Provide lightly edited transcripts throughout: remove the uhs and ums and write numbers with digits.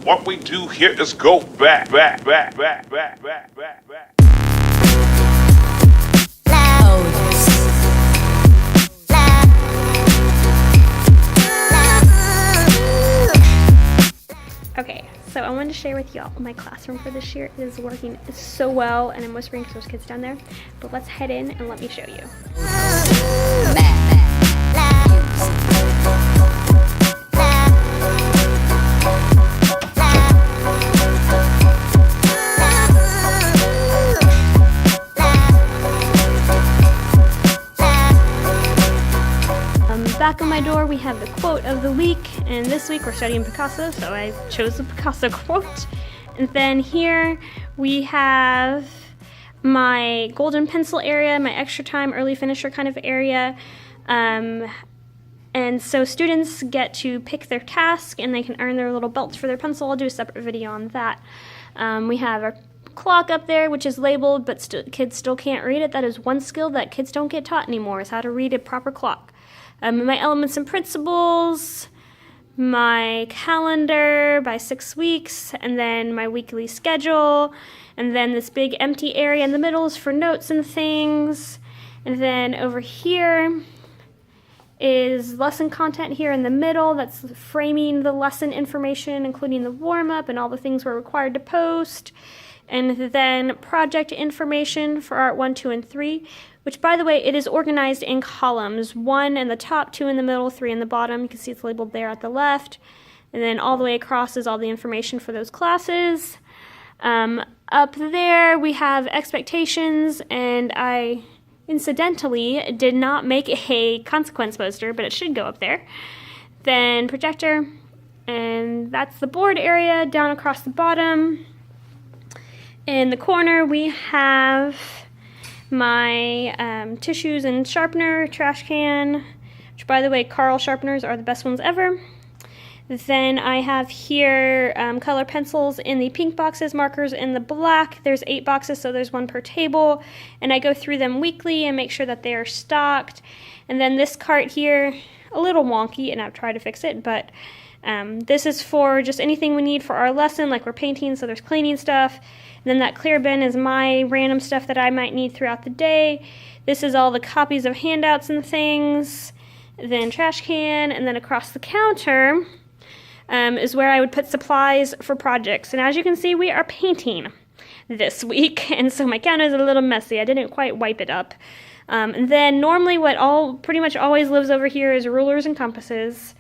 What we do here is go back. Okay, so I wanted to share with y'all my classroom for this year is working so well, and I'm whispering because there's kids down there, but let's head in and let me show you. Back on my door we have the quote of the week, and this week we're studying Picasso, so I chose the Picasso quote. And then here we have my golden pencil area, my extra time early finisher kind of area. And so students get to pick their task and they can earn their little belts for their pencil. I'll do a separate video on that. We have our clock up there, which is labeled, but kids still can't read it. That is one skill that kids don't get taught anymore, is how to read a proper clock. My elements and principles, my calendar by 6 weeks, and then my weekly schedule, and then this big empty area in the middle is for notes and things. And then over here is lesson content here in the middle that's framing the lesson information, including the warm-up and all the things we're required to post. And then project information for Art 1, 2, and 3, which, by the way, it is organized in columns. 1 in the top, 2 in the middle, 3 in the bottom. You can see it's labeled there at the left. And then all the way across is all the information for those classes. Up there we have expectations, and I incidentally did not make a consequence poster, but it should go up there. Then projector, and that's the board area down across the bottom. In the corner we have my tissues and sharpener, trash can, which, by the way, Carl sharpeners are the best ones ever. Then I have here color pencils in the pink boxes, markers in the black. There's 8 boxes, so there's 1 per table, and I go through them weekly and make sure that they are stocked. And then this cart here, a little wonky, and I've tried to fix it, but this is for just anything we need for our lesson, like we're painting, so there's cleaning stuff. And then that clear bin is my random stuff that I might need throughout the day. This is all the copies of handouts and things. Then trash can, and then across the counter is where I would put supplies for projects. And as you can see, we are painting this week, and so my counter is a little messy. I didn't quite wipe it up. And then normally what pretty much always lives over here is rulers and compasses.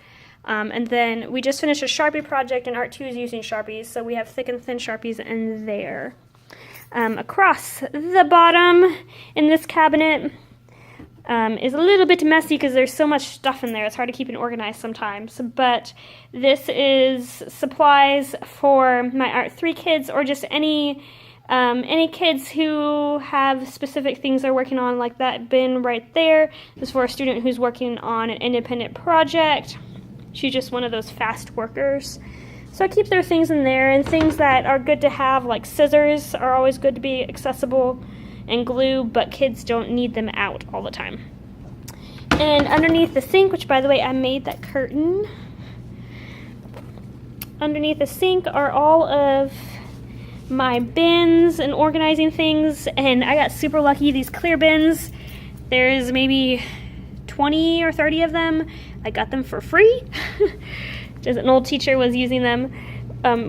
And then we just finished a Sharpie project, and Art 2 is using Sharpies, so we have thick and thin Sharpies in there. Across the bottom in this cabinet is a little bit messy because there's so much stuff in there. It's hard to keep it organized sometimes. But this is supplies for my Art 3 kids, or just any kids who have specific things they're working on, like that bin right there. This is for a student who's working on an independent project. She's just one of those fast workers. So I keep their things in there, and things that are good to have, like scissors, are always good to be accessible, and glue, but kids don't need them out all the time. And underneath the sink, which, by the way, I made that curtain. Underneath the sink are all of my bins and organizing things, and I got super lucky. These clear bins, there's maybe 20 or 30 of them. I got them for free. Just an old teacher was using them,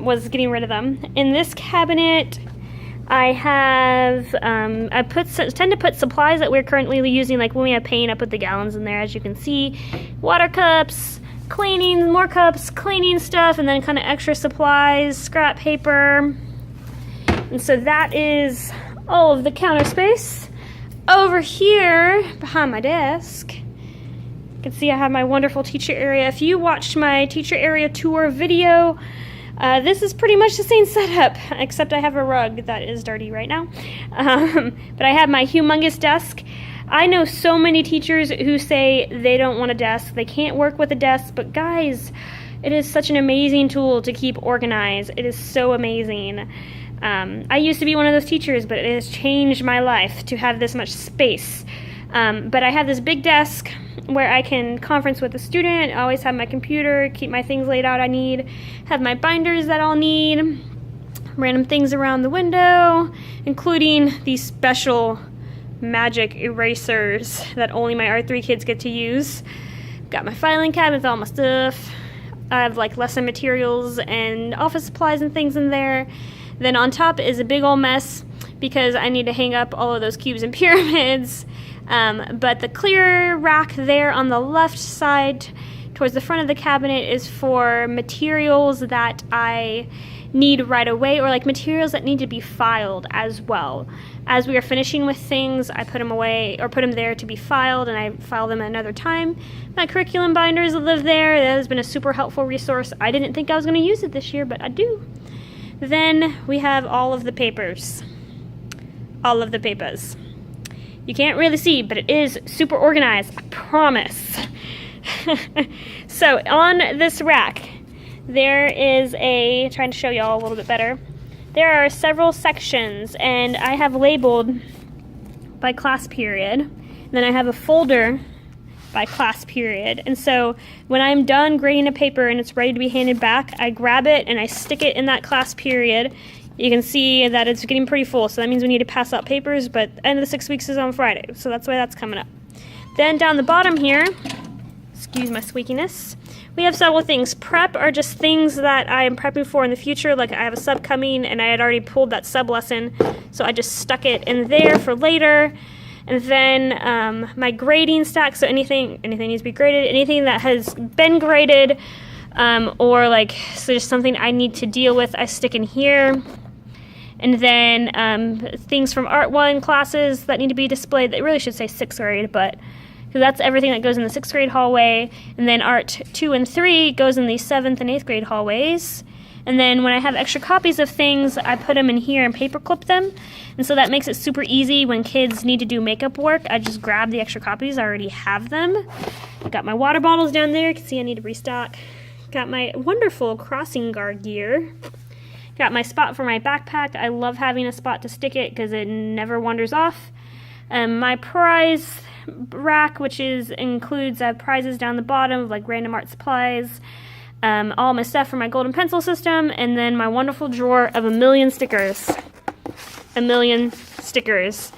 was getting rid of them. In this cabinet, I have, tend to put supplies that we're currently using, like when we have paint, I put the gallons in there, as you can see. Water cups, cleaning, more cups, cleaning stuff, and then kind of extra supplies, scrap paper. And so that is all of the counter space. Over here, behind my desk, you can see I have my wonderful teacher area. If you watched my teacher area tour video, this is pretty much the same setup, except I have a rug that is dirty right now. But I have my humongous desk. I know so many teachers who say they don't want a desk, they can't work with a desk, but guys, it is such an amazing tool to keep organized. It is so amazing. I used to be one of those teachers, but it has changed my life to have this much space. But I have this big desk where I can conference with the student, I always have my computer, keep my things laid out I need, have my binders that I'll need, random things around the window, including these special magic erasers that only my Art 3 kids get to use. Got my filing cabinet with all my stuff. I have like lesson materials and office supplies and things in there. Then on top is a big old mess because I need to hang up all of those cubes and pyramids. But the clear rack there on the left side towards the front of the cabinet is for materials that I need right away, or like materials that need to be filed as well. As we are finishing with things, I put them away or put them there to be filed, and I file them another time. My curriculum binders live there. That has been a super helpful resource. I didn't think I was going to use it this year, but I do. Then we have all of the papers. All of the papers. You can't really see, but it is super organized, I promise. So on this rack, there is trying to show y'all a little bit better. There are several sections, and I have labeled by class period. And then I have a folder by class period. And so when I'm done grading a paper and it's ready to be handed back, I grab it and I stick it in that class period. You can see that it's getting pretty full, so that means we need to pass out papers, but the end of the 6 weeks is on Friday, so that's why that's coming up. Then down the bottom here, excuse my squeakiness, we have several things. Prep are just things that I am prepping for in the future, like I have a sub coming and I had already pulled that sub lesson, so I just stuck it in there for later. And then my grading stack, so anything needs to be graded, anything that has been graded, or like, so just something I need to deal with, I stick in here. And then things from Art 1 classes that need to be displayed, they really should say 6th grade, but because that's everything that goes in the 6th grade hallway. And then Art 2 and 3 goes in the 7th and 8th grade hallways. And then when I have extra copies of things, I put them in here and paperclip them. And so that makes it super easy when kids need to do makeup work. I just grab the extra copies, I already have them. I got my water bottles down there, you can see I need to restock. Got my wonderful crossing guard gear. Got my spot for my backpack. I love having a spot to stick it because it never wanders off. My prize rack, which includes prizes down the bottom, like random art supplies, all my stuff for my golden pencil system, and then my wonderful drawer of 1,000,000 stickers. 1,000,000 stickers.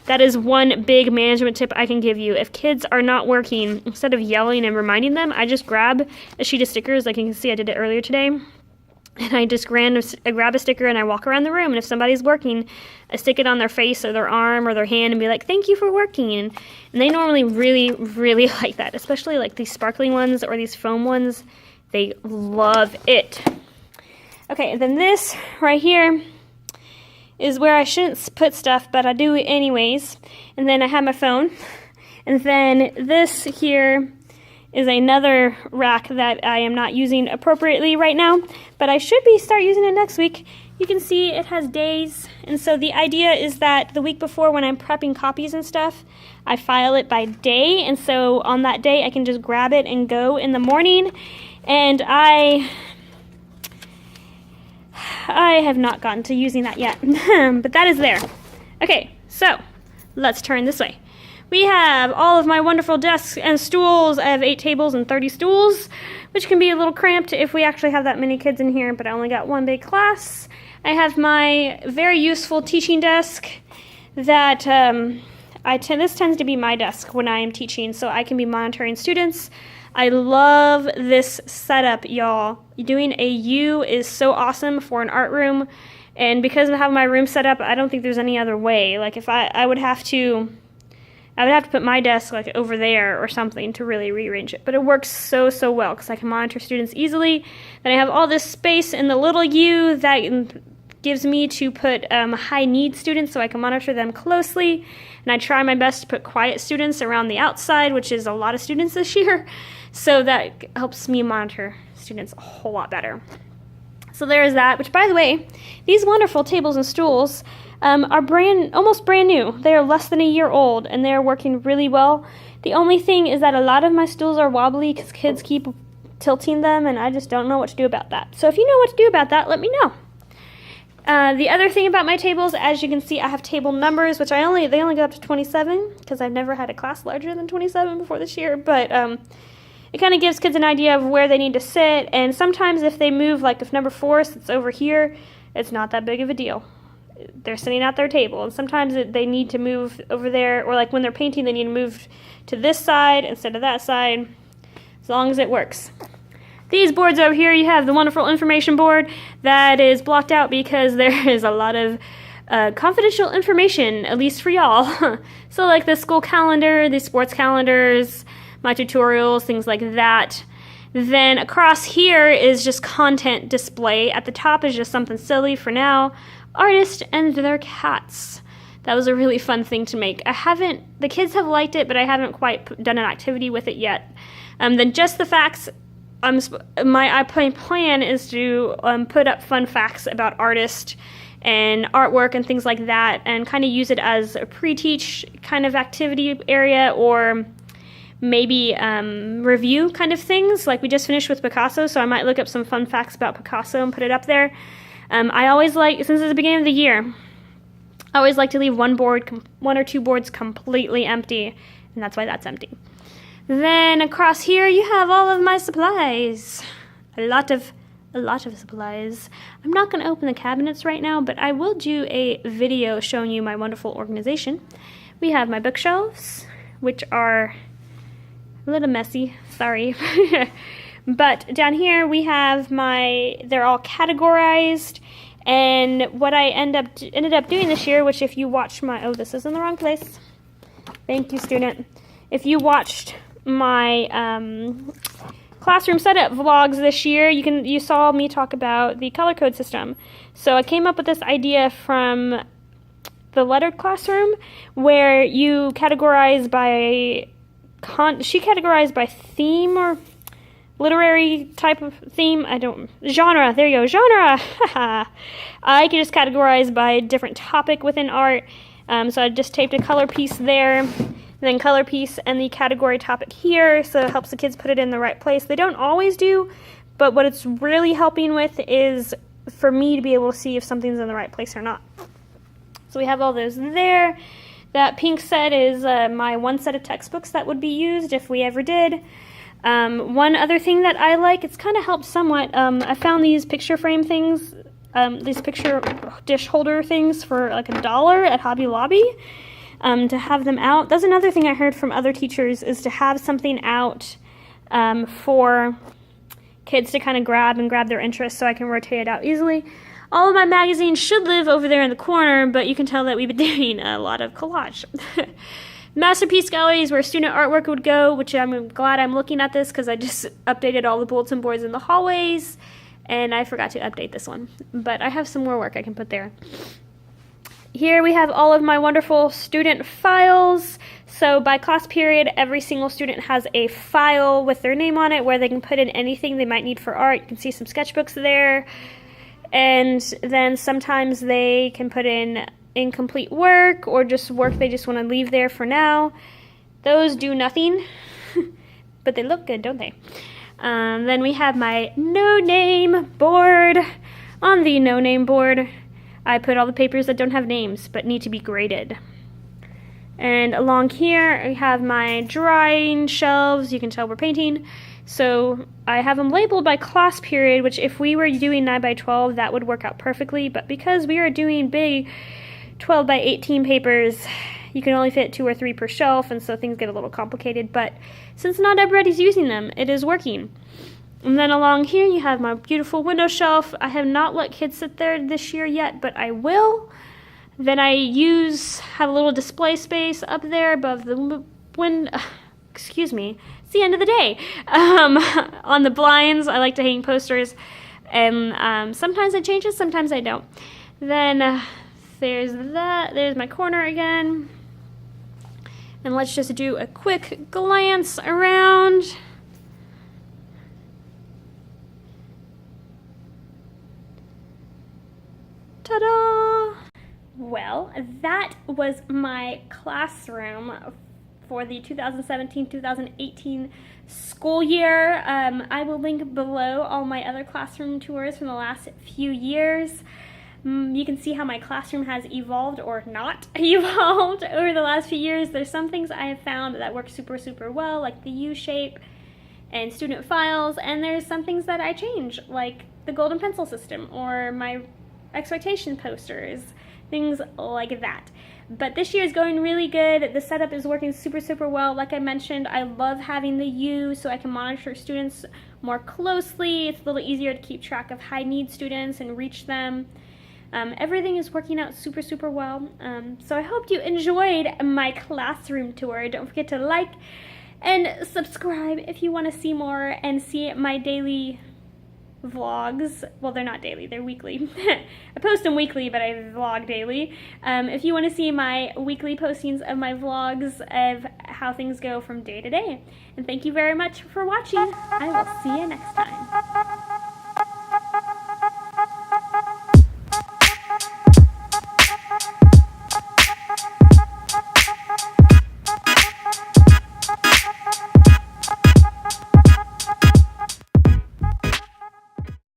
That is one big management tip I can give you. If kids are not working, instead of yelling and reminding them, I just grab a sheet of stickers, like you can see I did it earlier today. And I just grab a sticker and I walk around the room, and if somebody's working, I stick it on their face or their arm or their hand and be like, thank you for working. And they normally really, really like that, especially like these sparkling ones or these foam ones. They love it. Okay, and then this right here is where I shouldn't put stuff, but I do it anyways. And then I have my phone. And then this here is another rack that I am not using appropriately right now, but I should start using it next week. You can see it has days, and so the idea is that the week before when I'm prepping copies and stuff, I file it by day, and so on that day I can just grab it and go in the morning, and I have not gotten to using that yet, but that is there. Okay, so let's turn this way. We have all of my wonderful desks and stools. I have 8 tables and 30 stools, which can be a little cramped if we actually have that many kids in here, but I only got one big class. I have my very useful teaching desk that this tends to be my desk when I am teaching, so I can be monitoring students. I love this setup, y'all. Doing a U is so awesome for an art room, and because of how my room set up, I don't think there's any other way. Like if I would have to put my desk like over there or something to really rearrange it. But it works so, so well because I can monitor students easily. Then I have all this space in the little U that gives me to put high need students so I can monitor them closely. And I try my best to put quiet students around the outside, which is a lot of students this year. So that helps me monitor students a whole lot better. So there is that, which by the way, these wonderful tables and stools are almost brand new. They are less than a year old, and they are working really well. The only thing is that a lot of my stools are wobbly because kids keep tilting them, and I just don't know what to do about that. So if you know what to do about that, let me know. The other thing about my tables, as you can see, I have table numbers, which they only go up to 27, because I've never had a class larger than 27 before this year, but it kind of gives kids an idea of where they need to sit, and sometimes if they move, like if number 4 sits over here, it's not that big of a deal. They're sitting at their table, and sometimes they need to move over there, or like when they're painting, they need to move to this side instead of that side, as long as it works. These boards over here, you have the wonderful information board that is blocked out because there is a lot of confidential information, at least for y'all. So like the school calendar, the sports calendars, my tutorials, things like that. Then across here is just content display. At the top is just something silly for now. Artists and their cats. That was a really fun thing to make. The kids have liked it, but I haven't quite done an activity with it yet. Then just the facts. My plan is to put up fun facts about artists and artwork and things like that, and kind of use it as a pre-teach kind of activity area, or maybe review kind of things. Like we just finished with Picasso, so I might look up some fun facts about Picasso and put it up there. I always like, since it's the beginning of the year, I always like to leave one or two boards completely empty, and that's why that's empty. Then across here you have all of my supplies. A lot of supplies. I'm not going to open the cabinets right now, but I will do a video showing you my wonderful organization. We have my bookshelves, which are a little messy, sorry. But down here we have they're all categorized, and what I ended up doing this year, which if you watched oh, this is in the wrong place. Thank you, student. If you watched my classroom setup vlogs this year, you saw me talk about the color code system. So I came up with this idea from the lettered classroom, where you categorize by she categorized by theme or literary type of theme. Genre. There you go, genre. I can just categorize by different topic within art. So I just taped a color piece there. Then color piece and the category topic here, so it helps the kids put it in the right place. They don't always do, but what it's really helping with is for me to be able to see if something's in the right place or not. So we have all those there. That pink set is my one set of textbooks that would be used if we ever did. One other thing that I like, it's kind of helped somewhat, I found these picture frame things, these picture dish holder things for like $1 at Hobby Lobby. To have them out. That's another thing I heard from other teachers, is to have something out for kids to kind of grab their interest, so I can rotate it out easily. All of my magazines should live over there in the corner, but you can tell that we've been doing a lot of collage. Masterpiece gallery is where student artwork would go, which I'm glad I'm looking at this because I just updated all the bulletin boards in the hallways, and I forgot to update this one. But I have some more work I can put there. Here we have all of my wonderful student files. So by class period, every single student has a file with their name on it where they can put in anything they might need for art. You can see some sketchbooks there. And then sometimes they can put in incomplete work or just work they just want to leave there for now. Those do nothing, but they look good, don't they? Then we have my no-name board. On the no-name board, I put all the papers that don't have names but need to be graded. And along here I have my drawing shelves. You can tell we're painting. So I have them labeled by class period, which if we were doing 9 by 12, that would work out perfectly. But because we are doing big 12 by 18 papers, you can only fit 2 or 3 per shelf, and so things get a little complicated. But since not everybody's using them, it is working. And then along here you have my beautiful window shelf. I have not let kids sit there this year yet, but I will. Then I have a little display space up there above the excuse me, it's the end of the day. On the blinds, I like to hang posters, and sometimes I change it, sometimes I don't. Then there's my corner again. And let's just do a quick glance around. Ta-da! Well, that was my classroom for the 2017-2018 school year. I will link below all my other classroom tours from the last few years. You can see how my classroom has evolved or not evolved over the last few years. There's some things I have found that work super, super well, like the U shape and student files, and there's some things that I change, like the golden pencil system or my expectation posters, things like that. But this year is going really good. The setup is working super, super well. Like I mentioned, I love having the U so I can monitor students more closely. It's a little easier to keep track of high need students and reach them. Everything is working out super, super well. So I hope you enjoyed my classroom tour. Don't forget to like and subscribe if you want to see more and see my daily vlogs. Well, they're not daily, they're weekly. I post them weekly, but I vlog daily. If you want to see my weekly postings of my vlogs of how things go from day to day. And thank you very much for watching. I will see you next time.